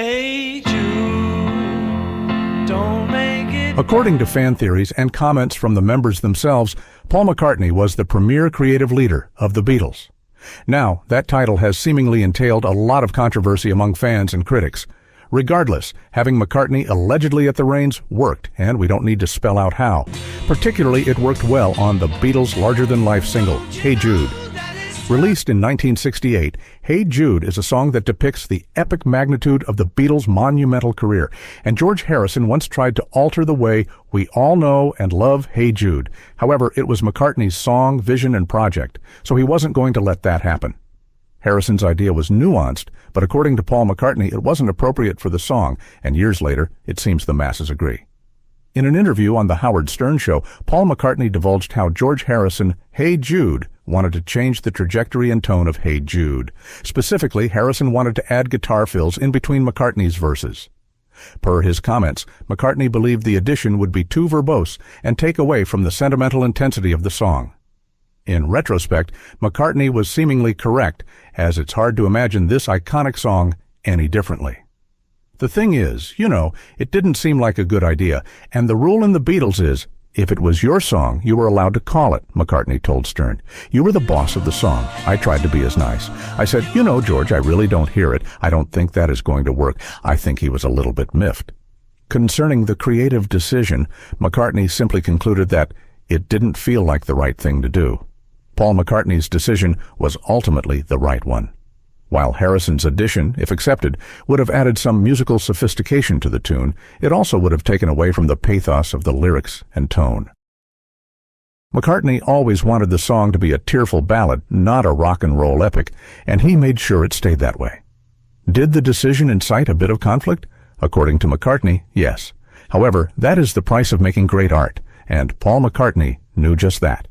Hey Jude, don't make it. According to fan theories and comments from the members themselves, Paul McCartney was the premier creative leader of the Beatles. Now, that title has seemingly entailed a lot of controversy among fans and critics. Regardless, having McCartney allegedly at the reins worked, and we don't need to spell out how. Particularly, it worked well on the Beatles' larger-than-life single, Hey Jude. Released in 1968, Hey Jude is a song that depicts the epic magnitude of the Beatles' monumental career, and George Harrison once tried to alter the way we all know and love Hey Jude. However, it was McCartney's song, vision, and project, so he wasn't going to let that happen. Harrison's idea was nuanced, but according to Paul McCartney, it wasn't appropriate for the song, and years later, it seems the masses agree. In an interview on The Howard Stern Show, Paul McCartney divulged how George Harrison, Hey Jude, wanted to change the trajectory and tone of Hey Jude. Specifically, Harrison wanted to add guitar fills in between McCartney's verses. Per his comments, McCartney believed the addition would be too verbose and take away from the sentimental intensity of the song. In retrospect, McCartney was seemingly correct, as it's hard to imagine this iconic song any differently. The thing is, it didn't seem like a good idea, and the rule in the Beatles is, if it was your song, you were allowed to call it, McCartney told Stern. You were the boss of the song. I tried to be as nice. I said, George, I really don't hear it. I don't think that is going to work. I think he was a little bit miffed. Concerning the creative decision, McCartney simply concluded that it didn't feel like the right thing to do. Paul McCartney's decision was ultimately the right one. While Harrison's addition, if accepted, would have added some musical sophistication to the tune, it also would have taken away from the pathos of the lyrics and tone. McCartney always wanted the song to be a tearful ballad, not a rock and roll epic, and he made sure it stayed that way. Did the decision incite a bit of conflict? According to McCartney, yes. However, that is the price of making great art, and Paul McCartney knew just that.